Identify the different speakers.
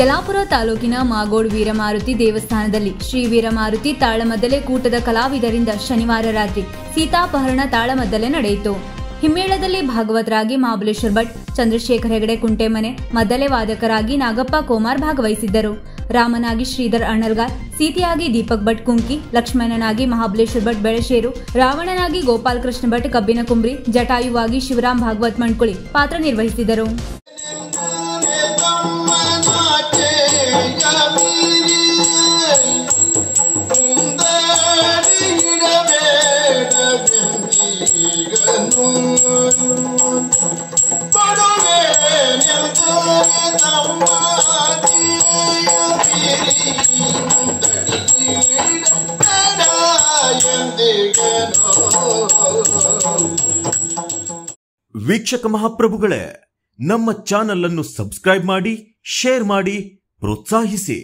Speaker 1: ಯಲ್ಲಾಪುರ ತಾಲೂಕಿನ ಮಾಗೋಡ್ ವೀರಮಾರುತಿ ದೇವಸ್ಥಾನದಲ್ಲಿ ಶ್ರೀ ವೀರಮಾರುತಿ ತಾಳಮದ್ದಲೆ ಕೂಟದ ಕಲಾವಿದರಿಂದ ಶನಿವಾರ ರಾತ್ರಿ ಸೀತಾಪಹರಣ ತಾಳಮದ್ದಲೆ ನಡೆಯಿತು. ಹಿಮ್ಮೇಳದಲ್ಲಿ ಭಾಗವತರಾಗಿ ಮಹಾಬಲೇಶ್ವರ ಭಟ್, ಚಂದ್ರಶೇಖರ್ ಹೆಗಡೆ ಕುಂಟೆಮನೆ, ಮದ್ದಲೆ ವಾದಕರಾಗಿ ನಾಗಪ್ಪ ಕೋಮಾರ್ ಭಾಗವಹಿಸಿದ್ದರು. ರಾಮನಾಗಿ ಶ್ರೀಧರ್ ಅಣ್ಣಲ್ಗಾರ್, ಸೀತೆಯಾಗಿ ದೀಪಕ್ ಭಟ್ ಕುಂಕಿ, ಲಕ್ಷ್ಮಣನಾಗಿ ಮಹಾಬಲೇಶ್ವರ ಭಟ್ ಬೆಳಶೇರು, ರಾವಣನಾಗಿ ಗೋಪಾಲ್ ಕೃಷ್ಣ ಭಟ್ ಕಬ್ಬಿನ ಕುಂಬ್ರಿ, ಜಟಾಯುವಾಗಿ ಶಿವರಾಮ್ ಭಾಗವತ್ ಮಣ್ಕುಳಿ ಪಾತ್ರ ನಿರ್ವಹಿಸಿದರು.
Speaker 2: ವೀಕ್ಷಕ ಮಹಾಪ್ರಭುಗಳೇ, ನಮ್ಮ ಚಾನೆಲ್ ಅನ್ನು ಸಬ್ಸ್ಕ್ರೈಬ್ ಮಾಡಿ, ಶೇರ್ ಮಾಡಿ, ಪ್ರೋತ್ಸಾಹಿಸಿ.